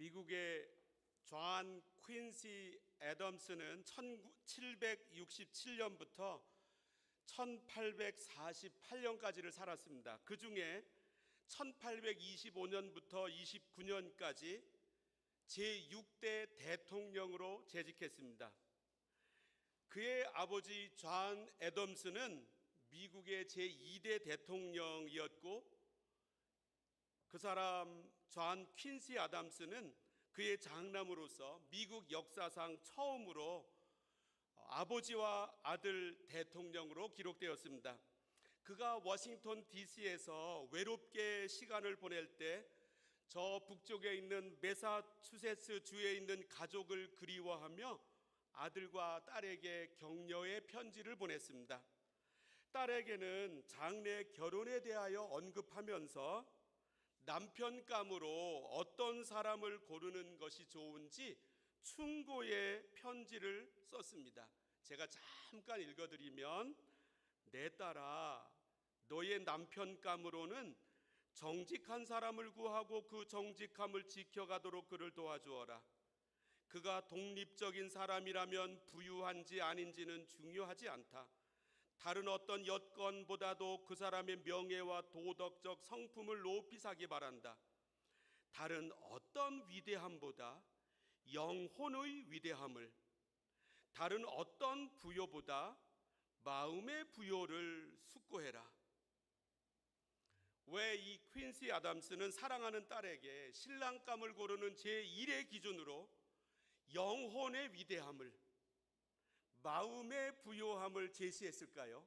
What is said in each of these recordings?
미국의 존 퀸시 애덤스는 1767년부터 1848년까지를 살았습니다. 그 중에 1825년부터 29년까지 제6대 대통령으로 재직했습니다. 그의 아버지 존 애덤스는 미국의 제2대 대통령이었고, 그 사람 존 퀸시 애덤스는 그의 장남으로서 미국 역사상 처음으로 아버지와 아들 대통령으로 기록되었습니다. 그가 워싱턴 DC에서 외롭게 시간을 보낼 때 저 북쪽에 있는 매사추세츠 주에 있는 가족을 그리워하며 아들과 딸에게 격려의 편지를 보냈습니다. 딸에게는 장래 결혼에 대하여 언급하면서 남편감으로 어떤 사람을 고르는 것이 좋은지 충고의 편지를 썼습니다. 제가 잠깐 읽어드리면, 내 딸아, 너의 남편감으로는 정직한 사람을 구하고 그 정직함을 지켜가도록 그를 도와주어라. 그가 독립적인 사람이라면 부유한지 아닌지는 중요하지 않다. 다른 어떤 여건보다도 그 사람의 명예와 도덕적 성품을 높이 사기 바란다. 다른 어떤 위대함보다 영혼의 위대함을, 다른 어떤 부요보다 마음의 부요를 숙고해라. 왜 이 퀸시 애덤스는 사랑하는 딸에게 신랑감을 고르는 제1의 기준으로 영혼의 위대함을, 마음의 부요함을 제시했을까요?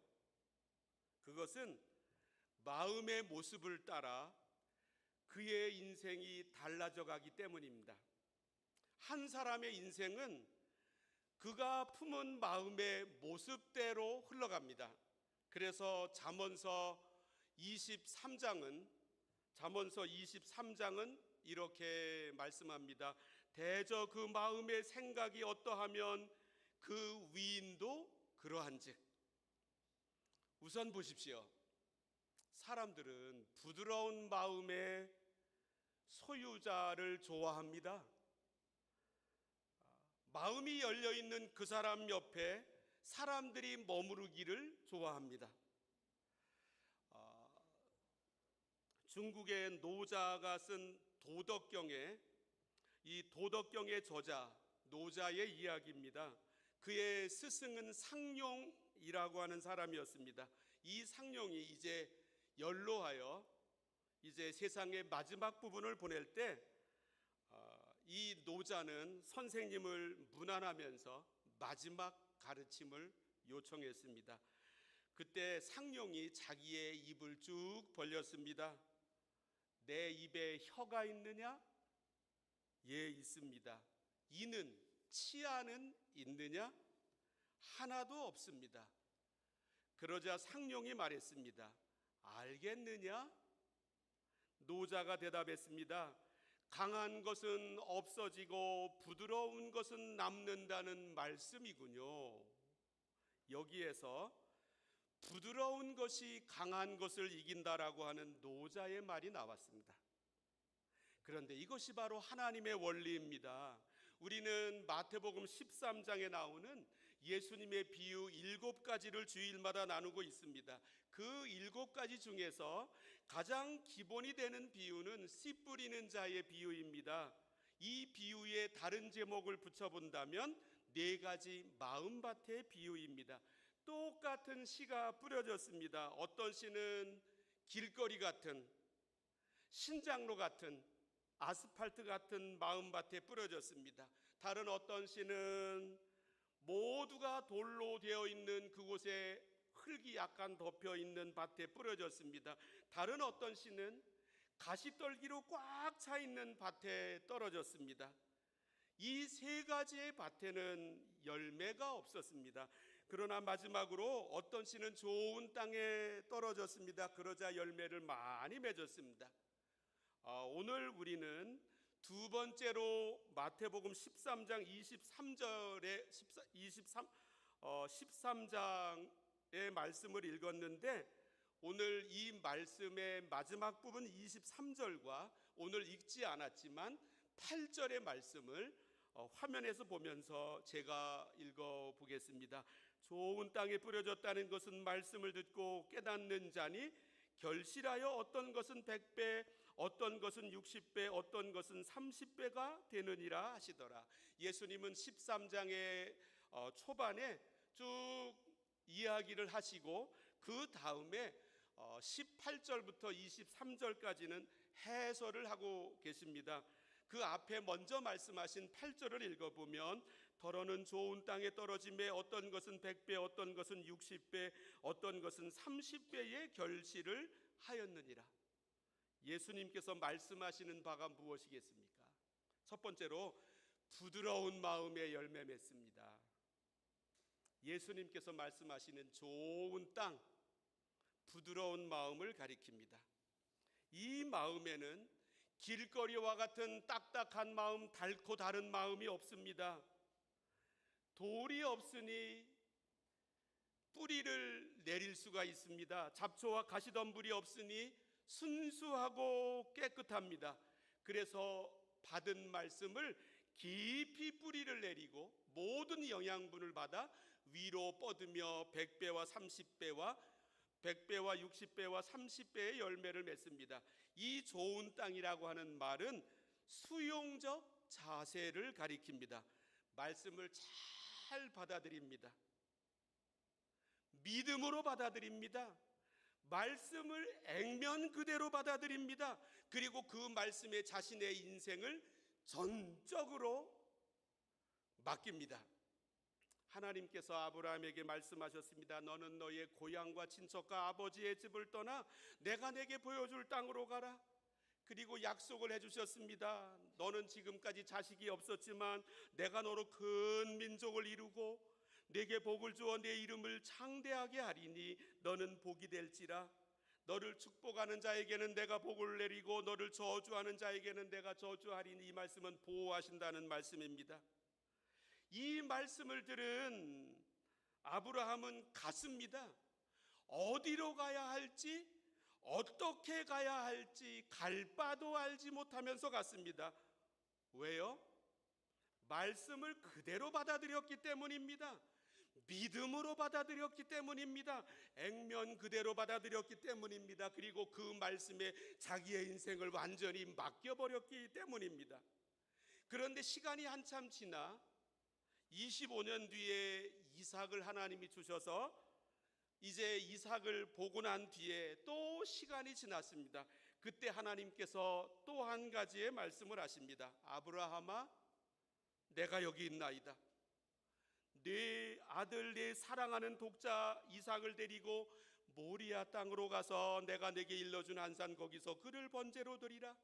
그것은 마음의 모습을 따라 그의 인생이 달라져 가기 때문입니다. 한 사람의 인생은 그가 품은 마음의 모습대로 흘러갑니다. 그래서 잠언서 23장은 이렇게 말씀합니다. 대저 그 마음의 생각이 어떠하면 그 위인도 그러한즉. 우선 보십시오. 사람들은 부드러운 마음의 소유자를 좋아합니다. 마음이 열려있는 그 사람 옆에 사람들이 머무르기를 좋아합니다. 중국의 노자가 쓴 도덕경에, 이 도덕경의 저자 노자의 이야기입니다. 그의 스승은 상룡이라고 하는 사람이었습니다. 이 상룡이 이제 연로하여 이제 세상의 마지막 부분을 보낼 때 이 노자는 선생님을 문안하면서 마지막 가르침을 요청했습니다. 그때 상룡이 자기의 입을 쭉 벌렸습니다. 내 입에 혀가 있느냐? 예, 있습니다. 이는, 치아는 있느냐? 하나도 없습니다. 그러자 상룡이 말했습니다. 알겠느냐? 노자가 대답했습니다. 강한 것은 없어지고 부드러운 것은 남는다는 말씀이군요. 여기에서 부드러운 것이 강한 것을 이긴다라고 하는 노자의 말이 나왔습니다. 그런데 이것이 바로 하나님의 원리입니다. 우리는 마태복음 13장에 나오는 예수님의 비유 7가지를 주일마다 나누고 있습니다. 그 7가지 중에서 가장 기본이 되는 비유는 씨 뿌리는 자의 비유입니다. 이 비유에 다른 제목을 붙여본다면 4가지 마음밭의 비유입니다. 똑같은 씨가 뿌려졌습니다. 어떤 씨는 길거리 같은, 신장로 같은, 아스팔트 같은 마음밭에 뿌려졌습니다. 다른 어떤 씨는 모두가 돌로 되어 있는 그곳에 흙이 약간 덮여 있는 밭에 뿌려졌습니다. 다른 어떤 씨는 가시떨기로 꽉 차 있는 밭에 떨어졌습니다. 이 3가지의 밭에는 열매가 없었습니다. 그러나 마지막으로 어떤 씨는 좋은 땅에 떨어졌습니다. 그러자 열매를 많이 맺었습니다. 오늘 우리는 두 번째로 마태복음 13장 13장의 말씀을 읽었는데, 오늘 이 말씀의 마지막 부분 23절과 오늘 읽지 않았지만 8절의 말씀을 화면에서 보면서 제가 읽어보겠습니다. 좋은 땅에 뿌려졌다는 것은 말씀을 듣고 깨닫는 자니 결실하여 어떤 것은 100배, 어떤 것은 60배, 어떤 것은 30배가 되느니라 하시더라. 예수님은 13장의 초반에 쭉 이야기를 하시고 그 다음에 18절부터 23절까지는 해설을 하고 계십니다. 그 앞에 먼저 말씀하신 8절을 읽어보면 더러는 좋은 땅에 떨어짐에 어떤 것은 100배, 어떤 것은 60배, 어떤 것은 30배의 결실을 하였느니라. 예수님께서 말씀하시는 바가 무엇이겠습니까? 첫 번째로 부드러운 마음의 열매 맺습니다. 예수님께서 말씀하시는 좋은 땅, 부드러운 마음을 가리킵니다. 이 마음에는 길거리와 같은 딱딱한 마음, 닳고 다른 마음이 없습니다. 돌이 없으니 뿌리를 내릴 수가 있습니다. 잡초와 가시덤불이 없으니 순수하고 깨끗합니다. 그래서 받은 말씀을 깊이 뿌리를 내리고 모든 영양분을 받아 위로 뻗으며 100배와 30배와 100배와 60배와 30배의 열매를 맺습니다. 이 좋은 땅이라고 하는 말은 수용적 자세를 가리킵니다. 말씀을 잘 받아들입니다. 믿음으로 받아들입니다. 말씀을 액면 그대로 받아들입니다. 그리고 그 말씀에 자신의 인생을 전적으로 맡깁니다. 하나님께서 아브라함에게 말씀하셨습니다. 너는 너의 고향과 친척과 아버지의 집을 떠나 내가 내게 보여줄 땅으로 가라. 그리고 약속을 해주셨습니다. 너는 지금까지 자식이 없었지만 내가 너로 큰 민족을 이루고 내게 복을 주어 내 이름을 창대하게 하리니 너는 복이 될지라. 너를 축복하는 자에게는 내가 복을 내리고 너를 저주하는 자에게는 내가 저주하리니. 이 말씀은 보호하신다는 말씀입니다. 이 말씀을 들은 아브라함은 갔습니다. 어디로 가야 할지, 어떻게 가야 할지 갈 바도 알지 못하면서 갔습니다. 왜요? 말씀을 그대로 받아들였기 때문입니다. 믿음으로 받아들였기 때문입니다. 액면 그대로 받아들였기 때문입니다. 그리고 그 말씀에 자기의 인생을 완전히 맡겨버렸기 때문입니다. 그런데 시간이 한참 지나 25년 뒤에 이삭을 하나님이 주셔서 이제 이삭을 보고 난 뒤에 또 시간이 지났습니다. 그때 하나님께서 또 한 가지의 말씀을 하십니다. 아브라함아, 내가 여기 있나이다. 네 아들, 네 사랑하는 독자 이삭을 데리고 모리아 땅으로 가서 내가 내게 일러준 한산 거기서 그를 번제로 드리라.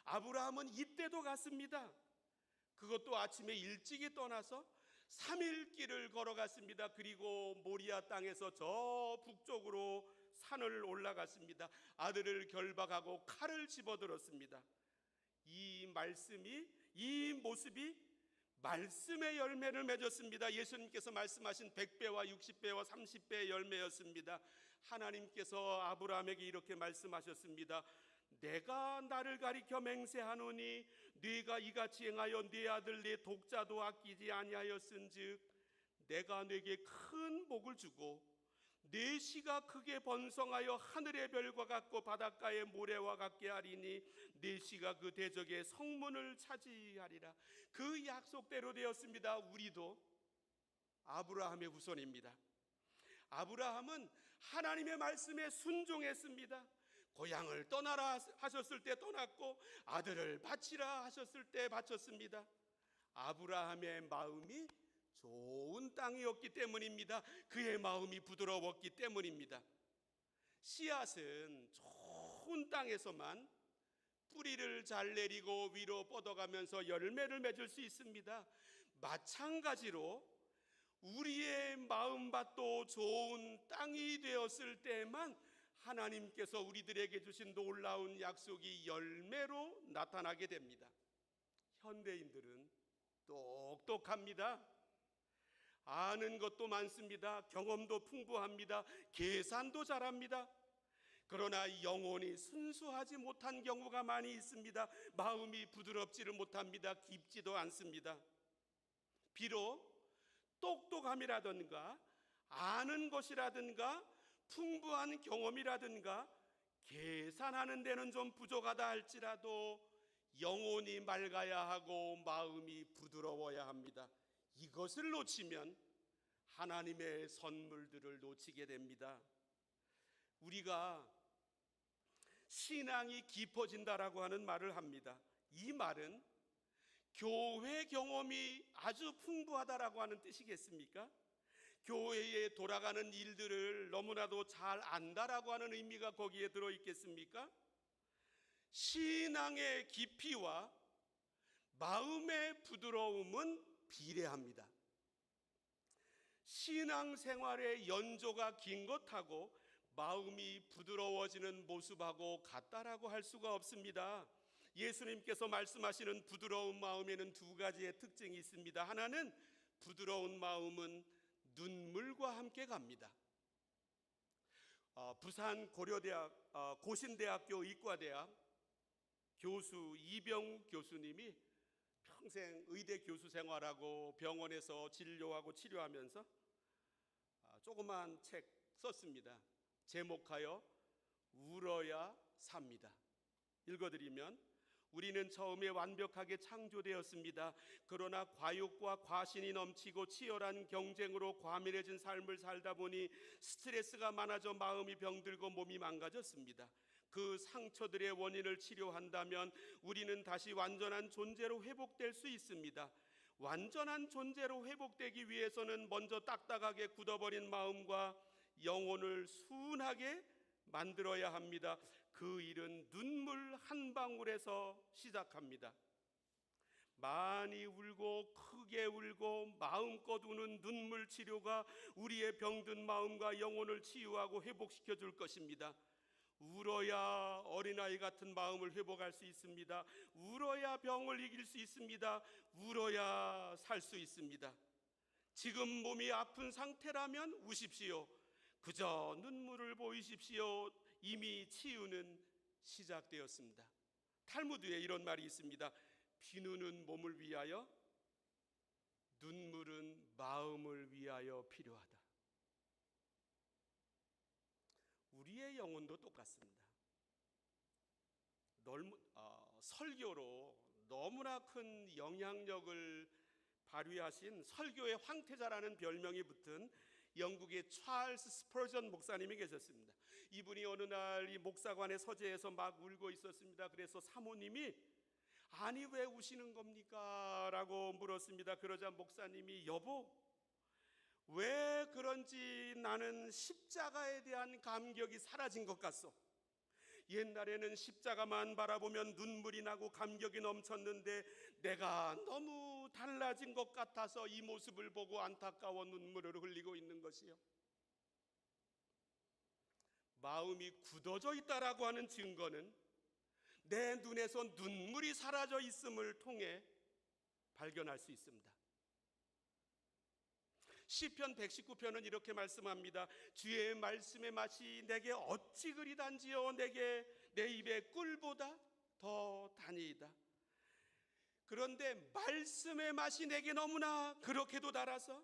아브라함은 이때도 갔습니다. 그것도 아침에 일찍이 떠나서 3일 길을 걸어갔습니다. 그리고 모리아 땅에서 저 북쪽으로 산을 올라갔습니다. 아들을 결박하고 칼을 집어들었습니다. 이 말씀이, 이 모습이 말씀의 열매를 맺었습니다. 예수님께서 말씀하신 100배와 60배와 30배의 열매였습니다. 하나님께서 아브라함에게 이렇게 말씀하셨습니다. 내가 나를 가리켜 맹세하노니 네가 이같이 행하여 네 아들 네 독자도 아끼지 아니하였은즉 내가 네게 큰 복을 주고 네 씨가 크게 번성하여 하늘의 별과 같고 바닷가의 모래와 같게 하리니 네 씨가 그 대적의 성문을 차지하리라. 그 약속대로 되었습니다. 우리도 아브라함의 후손입니다. 아브라함은 하나님의 말씀에 순종했습니다. 고향을 떠나라 하셨을 때 떠났고 아들을 바치라 하셨을 때 바쳤습니다. 아브라함의 마음이 좋은 땅이었기 때문입니다. 그의 마음이 부드러웠기 때문입니다. 씨앗은 좋은 땅에서만 뿌리를 잘 내리고 위로 뻗어가면서 열매를 맺을 수 있습니다. 마찬가지로 우리의 마음밭도 좋은 땅이 되었을 때만 하나님께서 우리들에게 주신 놀라운 약속이 열매로 나타나게 됩니다. 현대인들은 똑똑합니다. 아는 것도 많습니다. 경험도 풍부합니다. 계산도 잘합니다. 그러나 영혼이 순수하지 못한 경우가 많이 있습니다. 마음이 부드럽지를 못합니다. 깊지도 않습니다. 비록 똑똑함이라든가 아는 것이라든가 풍부한 경험이라든가 계산하는 데는 좀 부족하다 할지라도 영혼이 맑아야 하고 마음이 부드러워야 합니다. 이것을 놓치면 하나님의 선물들을 놓치게 됩니다. 우리가 신앙이 깊어진다라고 하는 말을 합니다. 이 말은 교회 경험이 아주 풍부하다라고 하는 뜻이겠습니까? 교회에 돌아가는 일들을 너무나도 잘 안다라고 하는 의미가 거기에 들어있겠습니까? 신앙의 깊이와 마음의 부드러움은 비례합니다. 신앙생활의 연조가 긴 것하고 마음이 부드러워지는 모습하고 같다라고 할 수가 없습니다. 예수님께서 말씀하시는 부드러운 마음에는 두 가지의 특징이 있습니다. 하나는 부드러운 마음은 눈물과 함께 갑니다. 부산 고려대학 고신대학교 의과대학 교수 이병 교수님이 평생 의대 교수 생활하고 병원에서 진료하고 치료하면서 조그만 책 썼습니다. 제목하여 울어야 삽니다. 읽어드리면, 우리는 처음에 완벽하게 창조되었습니다. 그러나 과욕과 과신이 넘치고 치열한 경쟁으로 과민해진 삶을 살다 보니 스트레스가 많아져 마음이 병들고 몸이 망가졌습니다. 그 상처들의 원인을 치료한다면 우리는 다시 완전한 존재로 회복될 수 있습니다. 완전한 존재로 회복되기 위해서는 먼저 딱딱하게 굳어버린 마음과 영혼을 순하게 만들어야 합니다. 그 일은 눈물 한 방울에서 시작합니다. 많이 울고 크게 울고 마음껏 우는 눈물 치료가 우리의 병든 마음과 영혼을 치유하고 회복시켜 줄 것입니다. 울어야 어린아이 같은 마음을 회복할 수 있습니다. 울어야 병을 이길 수 있습니다. 울어야 살 수 있습니다. 지금 몸이 아픈 상태라면 우십시오. 그저 눈물을 보이십시오. 이미 치유는 시작되었습니다. 탈무드에 이런 말이 있습니다. 비누는 몸을 위하여, 눈물은 마음을 위하여 필요하다. 우리의 영혼도 똑같습니다. 설교로 너무나 큰 영향력을 발휘하신 설교의 황태자라는 별명이 붙은 영국의 찰스 스퍼전 목사님이 계셨습니다. 이분이 어느 날 이 목사관의 서재에서 막 울고 있었습니다. 그래서 사모님이 아니 왜 우시는 겁니까? 라고 물었습니다. 그러자 목사님이 여보, 왜 그런지 나는 십자가에 대한 감격이 사라진 것 같소. 옛날에는 십자가만 바라보면 눈물이 나고 감격이 넘쳤는데 내가 너무 달라진 것 같아서 이 모습을 보고 안타까워 눈물을 흘리고 있는 것이요. 마음이 굳어져 있다라고 하는 증거는 내 눈에서 눈물이 사라져 있음을 통해 발견할 수 있습니다. 시편 119편은 이렇게 말씀합니다. 주의 말씀의 맛이 내게 어찌 그리 단지요, 내게 내 입의 꿀보다 더 다니이다. 그런데 말씀의 맛이 내게 너무나 그렇게도 달아서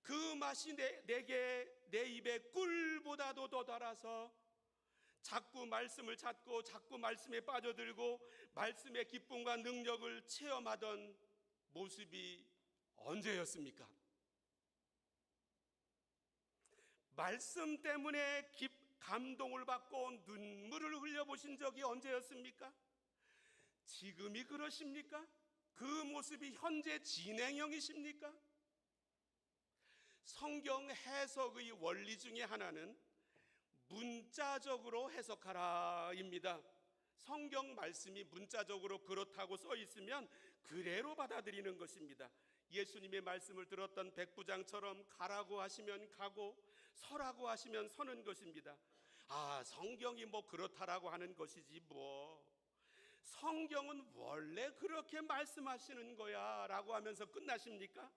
그 맛이 내게 내 입의 꿀보다도 더 달아서 자꾸 말씀을 찾고 자꾸 말씀에 빠져들고 말씀의 기쁨과 능력을 체험하던 모습이 언제였습니까? 말씀 때문에 감동을 받고 눈물을 흘려보신 적이 언제였습니까? 지금이 그러십니까? 그 모습이 현재 진행형이십니까? 성경 해석의 원리 중에 하나는 문자적으로 해석하라입니다. 성경 말씀이 문자적으로 그렇다고 써 있으면 그대로 받아들이는 것입니다. 예수님의 말씀을 들었던 백부장처럼 가라고 하시면 가고 서라고 하시면 서는 것입니다. 성경이 뭐 그렇다라고 하는 것이지 뭐. 성경은 원래 그렇게 말씀하시는 거야 라고 하면서 끝나십니까?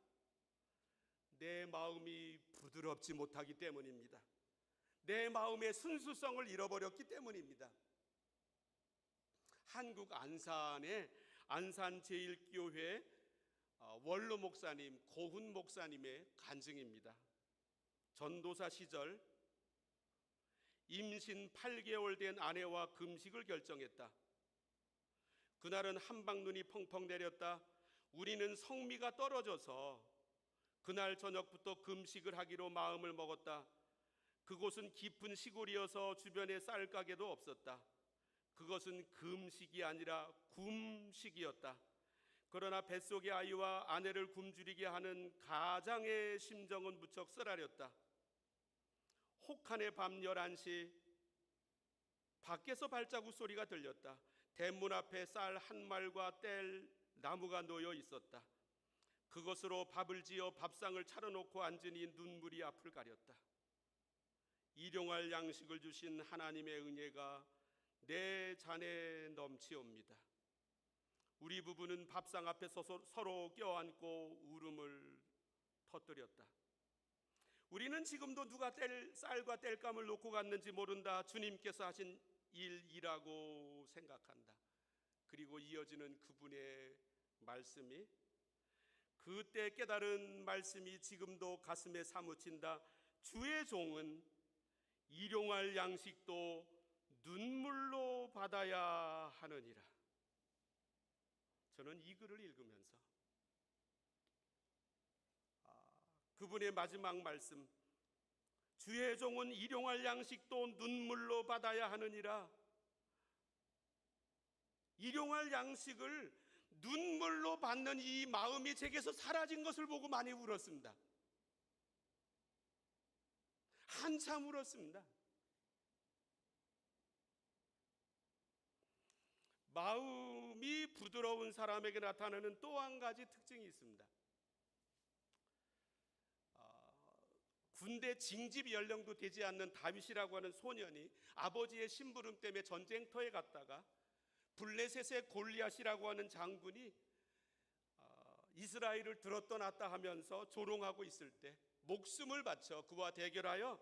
내 마음이 부드럽지 못하기 때문입니다. 내 마음의 순수성을 잃어버렸기 때문입니다. 한국 안산의 안산제일교회 원로 목사님 고훈 목사님의 간증입니다. 전도사 시절 임신 8개월 된 아내와 금식을 결정했다. 그날은 한방눈이 펑펑 내렸다. 우리는 성미가 떨어져서 그날 저녁부터 금식을 하기로 마음을 먹었다. 그곳은 깊은 시골이어서 주변에 쌀가게도 없었다. 그것은 금식이 아니라 굶식이었다. 그러나 뱃속의 아이와 아내를 굶주리게 하는 가장의 심정은 무척 쓰라렸다. 혹한의 밤 11시 밖에서 발자국 소리가 들렸다. 대문 앞에 쌀 한 말과 뗄 나무가 놓여 있었다. 그것으로 밥을 지어 밥상을 차려놓고 앉으니 눈물이 앞을 가렸다. 일용할 양식을 주신 하나님의 은혜가 내 잔에 넘치옵니다. 우리 부부는 밥상 앞에 서로 껴안고 울음을 터뜨렸다. 우리는 지금도 누가 쌀과 땔감을 놓고 갔는지 모른다. 주님께서 하신 일이라고 생각한다. 그리고 이어지는 그분의 말씀이, 그때 깨달은 말씀이 지금도 가슴에 사무친다. 주의 종은 일용할 양식도 눈물로 받아야 하느니라. 저는 이 글을 읽으면서 그분의 마지막 말씀, 주의 종은 일용할 양식도 눈물로 받아야 하느니라. 일용할 양식을 눈물로 받는 이 마음이 제게서 사라진 것을 보고 많이 울었습니다. 한참 울었습니다. 마음이 부드러운 사람에게 나타나는 또 한 가지 특징이 있습니다. 군대 징집 연령도 되지 않는 다윗이라고 하는 소년이 아버지의 심부름 때문에 전쟁터에 갔다가 블레셋의 골리앗이라고 하는 장군이 이스라엘을 들었다 놨다 하면서 조롱하고 있을 때 목숨을 바쳐 그와 대결하여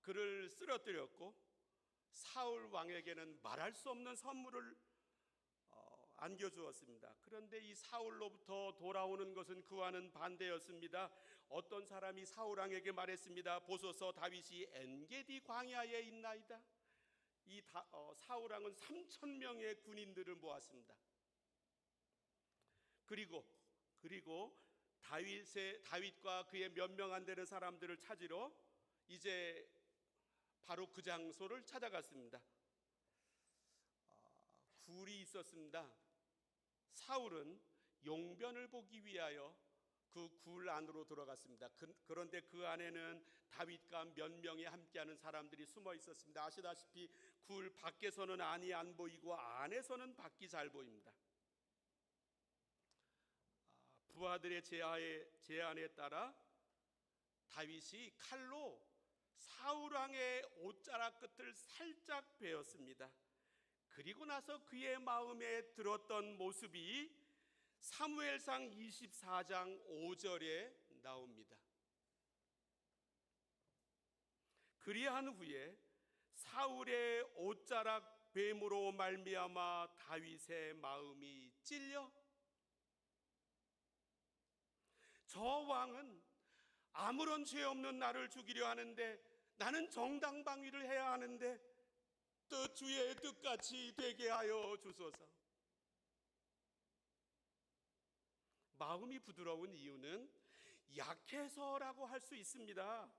그를 쓰러뜨렸고, 사울 왕에게는 말할 수 없는 선물을 안겨주었습니다. 그런데 이 사울로부터 돌아오는 것은 그와는 반대였습니다. 어떤 사람이 사울 왕에게 말했습니다. 보소서, 다윗이 엔게디 광야에 있나이다. 이 사울 왕은 3,000명의 군인들을 모았습니다. 그리고 다윗과 그의 몇 명 안 되는 사람들을 찾으러 이제 바로 그 장소를 찾아갔습니다. 굴이 있었습니다. 사울은 용변을 보기 위하여 그 굴 안으로 들어갔습니다. 그런데 그 안에는 다윗과 몇 명이 함께하는 사람들이 숨어 있었습니다. 아시다시피 굴 밖에서는 안이 안 보이고 안에서는 밖이 잘 보입니다. 부하들의 제안에 따라 다윗이 칼로 사울왕의 옷자락 끝을 살짝 베었습니다. 그리고 나서 그의 마음에 들었던 모습이 사무엘상 24장 5절에 나옵니다. 그리한 후에 사울의 옷자락 뱀으로 말미암아 다윗의 마음이 찔려 저 왕은 아무런 죄 없는 나를 죽이려 하는데, 나는 정당방위를 해야 하는데 주의 뜻같이 되게 하여 주소서. 마음이 부드러운 이유는 약해서라고 할 수 있습니다.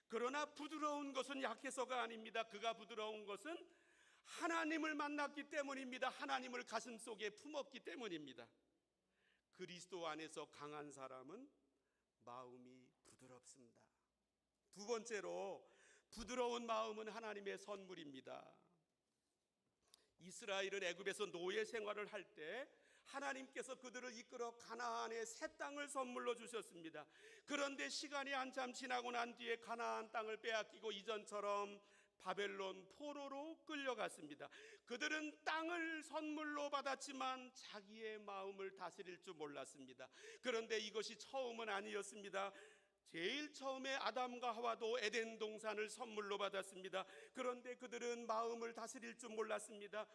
그러나 부드러운 것은 약해서가 아닙니다. 그가 부드러운 것은 하나님을 만났기 때문입니다. 하나님을 가슴속에 품었기 때문입니다. 그리스도 안에서 강한 사람은 마음이 부드럽습니다. 두 번째로, 부드러운 마음은 하나님의 선물입니다. 이스라엘은 애굽에서 노예 생활을 할 때 하나님께서 그들을 이끌어 가나안의 새 땅을 선물로 주셨습니다. 그런데 시간이 한참 지나고 난 뒤에 가나안 땅을 빼앗기고 이전처럼 바벨론 포로로 끌려갔습니다. 그들은 땅을 선물로 받았지만 자기의 마음을 다스릴 줄 몰랐습니다. 그런데 이것이 처음은 아니었습니다. 제일 처음에 아담과 하와도 에덴 동산을 선물로 받았습니다. 그런데 그들은 마음을 다스릴 줄 몰랐습니다.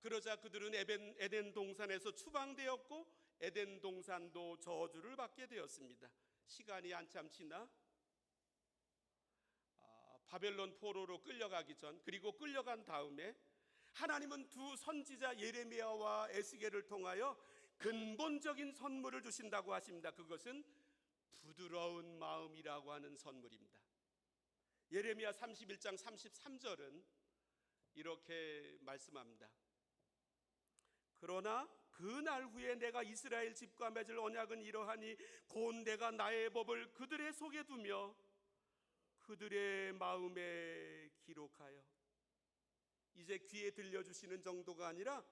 그러자 그들은 에덴 동산에서 추방되었고 에덴 동산도 저주를 받게 되었습니다. 시간이 한참 지나 바벨론 포로로 끌려가기 전, 그리고 끌려간 다음에 하나님은 두 선지자 예레미야와 에스겔을 통하여 근본적인 선물을 주신다고 하십니다. 그것은 부드러운 마음이라고 하는 선물입니다. 예레미야 31장 33절은 이렇게 말씀합니다. 그러나 그 날 후에 내가 이스라엘 집과 맺을 언약은 이러하니 곧 내가 나의 법을 그들의 속에 두며 그들의 마음에 기록하여. 이제 귀에 들려주시는 정도가 아니라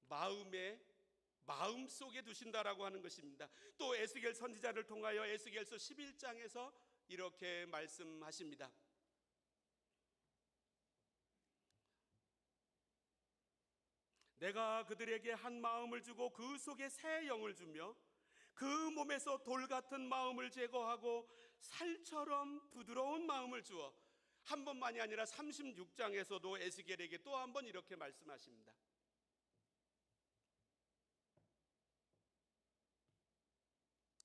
마음 속에 두신다라고 하는 것입니다. 또 에스겔 선지자를 통하여 에스겔서 11장에서 이렇게 말씀하십니다. 내가 그들에게 한 마음을 주고 그 속에 새 영을 주며 그 몸에서 돌 같은 마음을 제거하고 살처럼 부드러운 마음을 주어. 한 번만이 아니라 36장에서도 에스겔에게 또 한 번 이렇게 말씀하십니다.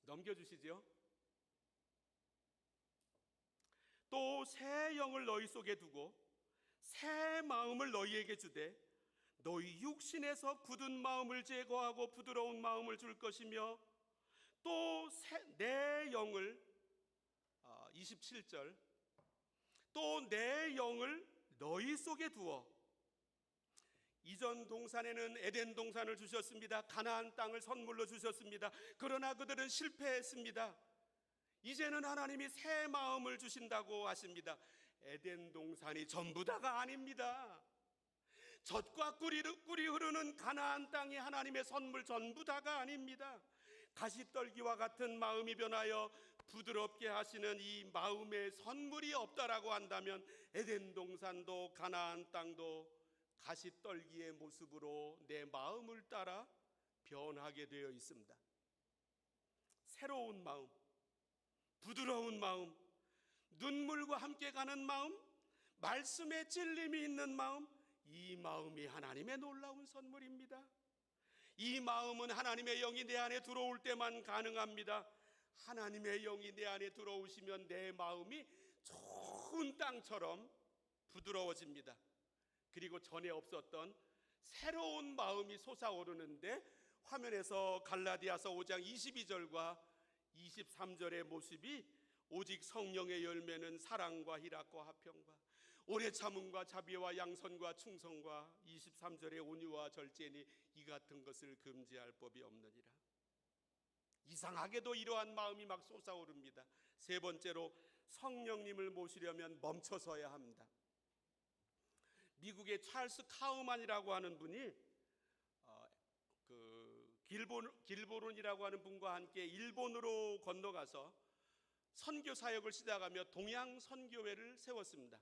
넘겨주시죠. 또 새 영을 너희 속에 두고 새 마음을 너희에게 주되 너희 육신에서 굳은 마음을 제거하고 부드러운 마음을 줄 것이며 또 내 영을 27절 또 내 영을 너희 속에 두어. 이전 동산에는 에덴 동산을 주셨습니다. 가나안 땅을 선물로 주셨습니다. 그러나 그들은 실패했습니다. 이제는 하나님이 새 마음을 주신다고 하십니다. 에덴 동산이 전부 다가 아닙니다. 젖과 꿀이 흐르는 가나안 땅이 하나님의 선물 전부 다가 아닙니다. 가시떨기와 같은 마음이 변하여 부드럽게 하시는 이 마음의 선물이 없다라고 한다면 에덴 동산도 가나안 땅도 가시떨기의 모습으로 내 마음을 따라 변하게 되어 있습니다. 새로운 마음, 부드러운 마음, 눈물과 함께 가는 마음, 말씀에 찔림이 있는 마음, 이 마음이 하나님의 놀라운 선물입니다. 이 마음은 하나님의 영이 내 안에 들어올 때만 가능합니다. 하나님의 영이 내 안에 들어오시면 내 마음이 좋은 땅처럼 부드러워집니다. 그리고 전에 없었던 새로운 마음이 솟아오르는데, 화면에서 갈라디아서 5장 22절과 23절의 모습이 오직 성령의 열매는 사랑과 희락과 화평과 오래 참음과 자비와 양선과 충성과 23절의 온유와 절제니 이 같은 것을 금지할 법이 없느니라. 이상하게도 이러한 마음이 막 솟아오릅니다. 세 번째로, 성령님을 모시려면 멈춰서야 합니다. 미국의 찰스 카우만이라고 하는 분이 길보론이라고 하는 분과 함께 일본으로 건너가서 선교 사역을 시작하며 동양 선교회를 세웠습니다.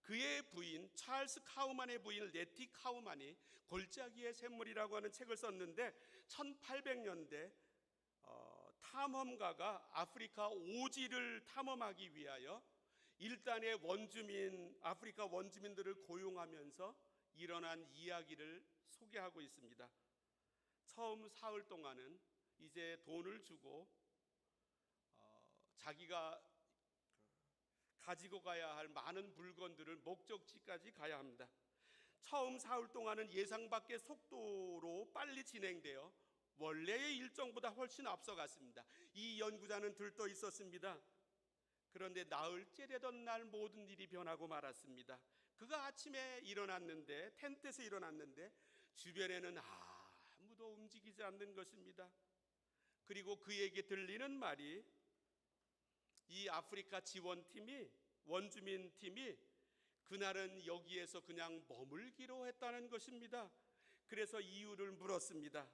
그의 부인, 찰스 카우만의 부인 레티 카우만이 골짜기의 샘물이라고 하는 책을 썼는데, 1800년대 탐험가가 아프리카 오지를 탐험하기 위하여 일단의 아프리카 원주민들을 고용하면서 일어난 이야기를 소개하고 있습니다. 처음 사흘 동안은 이제 돈을 주고 자기가 가지고 가야 할 많은 물건들을 목적지까지 가야 합니다. 처음 사흘 동안은 예상 밖의 속도로 빨리 진행되어 원래의 일정보다 훨씬 앞서갔습니다. 이 연구자는 들떠 있었습니다. 그런데 나흘째 되던 날 모든 일이 변하고 말았습니다. 그가 아침에 일어났는데, 텐트에서 일어났는데 주변에는 아무도 움직이지 않는 것입니다. 그리고 그에게 들리는 말이, 이 아프리카 지원팀이, 원주민팀이 그날은 여기에서 그냥 머물기로 했다는 것입니다. 그래서 이유를 물었습니다.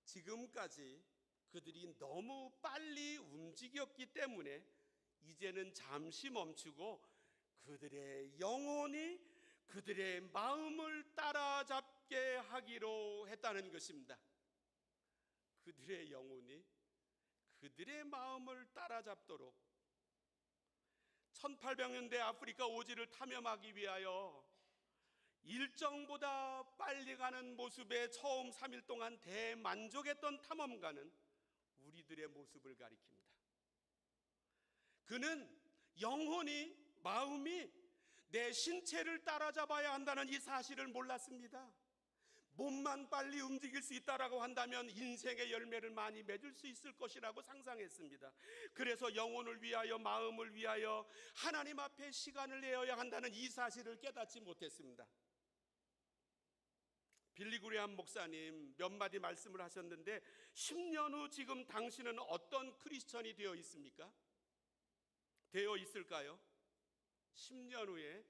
지금까지 그들이 너무 빨리 움직였기 때문에 이제는 잠시 멈추고 그들의 영혼이 그들의 마음을 따라잡게 하기로 했다는 것입니다. 그들의 영혼이 그들의 마음을 따라잡도록 1800년대 아프리카 오지를 탐험하기 위하여 일정보다 빨리 가는 모습에 처음 3일 동안 대만족했던 탐험가는 우리들의 모습을 가리킵니다. 그는 영혼이, 마음이 내 신체를 따라잡아야 한다는 이 사실을 몰랐습니다. 몸만 빨리 움직일 수 있다라고 한다면 인생의 열매를 많이 맺을 수 있을 것이라고 상상했습니다. 그래서 영혼을 위하여, 마음을 위하여 하나님 앞에 시간을 내어야 한다는 이 사실을 깨닫지 못했습니다. 빌리 그레이엄 목사님 몇 마디 말씀을 하셨는데, 10년 후 지금 당신은 어떤 크리스천이 되어 있습니까? 되어 있을까요? 10년 후에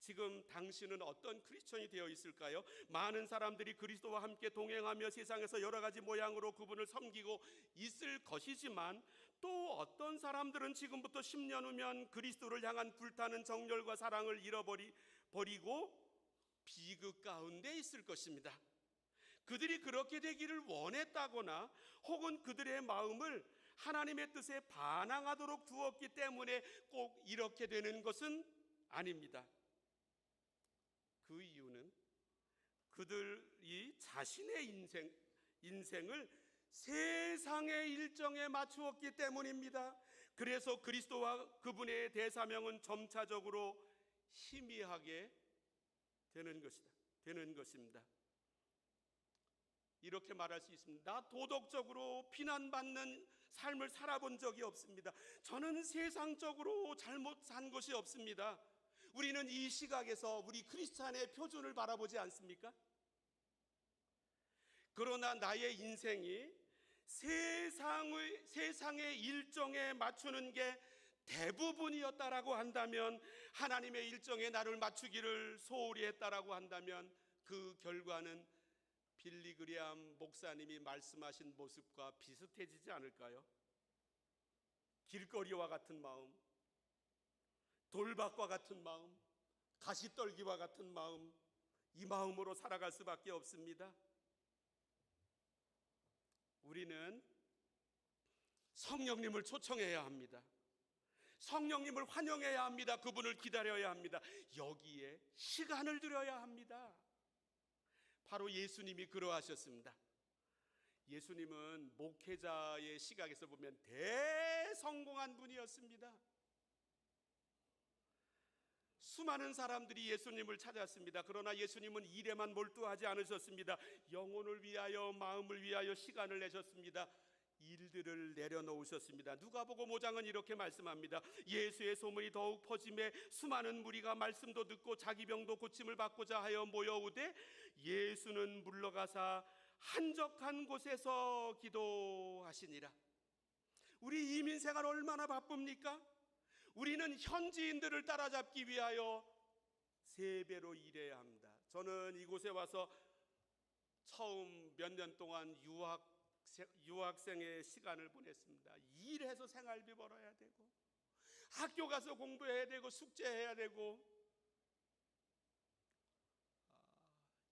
지금 당신은 어떤 크리스천이 되어 있을까요? 많은 사람들이 그리스도와 함께 동행하며 세상에서 여러 가지 모양으로 그분을 섬기고 있을 것이지만, 또 어떤 사람들은 지금부터 10년 후면 그리스도를 향한 불타는 정열과 사랑을 잃어버리고 비극 가운데 있을 것입니다. 그들이 그렇게 되기를 원했다거나 혹은 그들의 마음을 하나님의 뜻에 반항하도록 두었기 때문에 꼭 이렇게 되는 것은 아닙니다. 그 이유는 그들이 자신의 인생을 세상의 일정에 맞추었기 때문입니다. 그래서 그리스도와 그분의 대사명은 점차적으로 희미하게 되는 것입니다. 이렇게 말할 수 있습니다. 나 도덕적으로 비난받는 삶을 살아본 적이 없습니다. 저는 세상적으로 잘못 산 것이 없습니다. 우리는 이 시각에서 우리 크리스찬의 표준을 바라보지 않습니까? 그러나 나의 인생이 세상의 일정에 맞추는 게 대부분이었다라고 한다면, 하나님의 일정에 나를 맞추기를 소홀히 했다라고 한다면, 그 결과는 빌리 그레이엄 목사님이 말씀하신 모습과 비슷해지지 않을까요? 길거리와 같은 마음, 돌밭과 같은 마음, 가시떨기와 같은 마음, 이 마음으로 살아갈 수밖에 없습니다. 우리는 성령님을 초청해야 합니다. 성령님을 환영해야 합니다. 그분을 기다려야 합니다. 여기에 시간을 들여야 합니다. 바로 예수님이 그러하셨습니다. 예수님은 목회자의 시각에서 보면 대성공한 분이었습니다. 수많은 사람들이 예수님을 찾았습니다. 그러나 예수님은 일에만 몰두하지 않으셨습니다. 영혼을 위하여, 마음을 위하여 시간을 내셨습니다. 일들을 내려놓으셨습니다. 누가복음 5장은 이렇게 말씀합니다. 예수의 소문이 더욱 퍼짐에 수많은 무리가 말씀도 듣고 자기 병도 고침을 받고자 하여 모여오되, 예수는 물러가사 한적한 곳에서 기도하시니라. 우리 이민생활 얼마나 바쁩니까? 우리는 현지인들을 따라잡기 위하여 3배로 일해야 합니다. 저는 이곳에 와서 처음 몇 년 동안 유학생의 시간을 보냈습니다. 일해서 생활비 벌어야 되고, 학교 가서 공부해야 되고, 숙제해야 되고,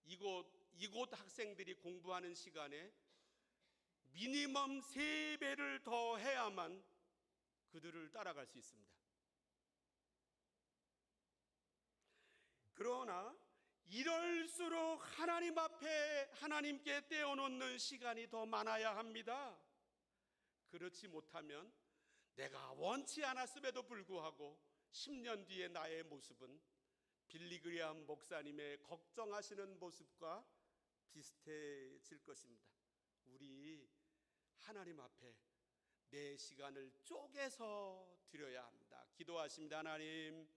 이곳 학생들이 공부하는 시간에 미니멈 3배를 더 해야만 그들을 따라갈 수 있습니다. 그러나 이럴수록 하나님 앞에 하나님께 떼어놓는 시간이 더 많아야 합니다. 그렇지 못하면 내가 원치 않았음에도 불구하고 10년 뒤에 나의 모습은 빌리 그레이엄 목사님의 걱정하시는 모습과 비슷해질 것입니다. 우리 하나님 앞에 내 시간을 쪼개서 드려야 합니다. 기도하십니다. 하나님,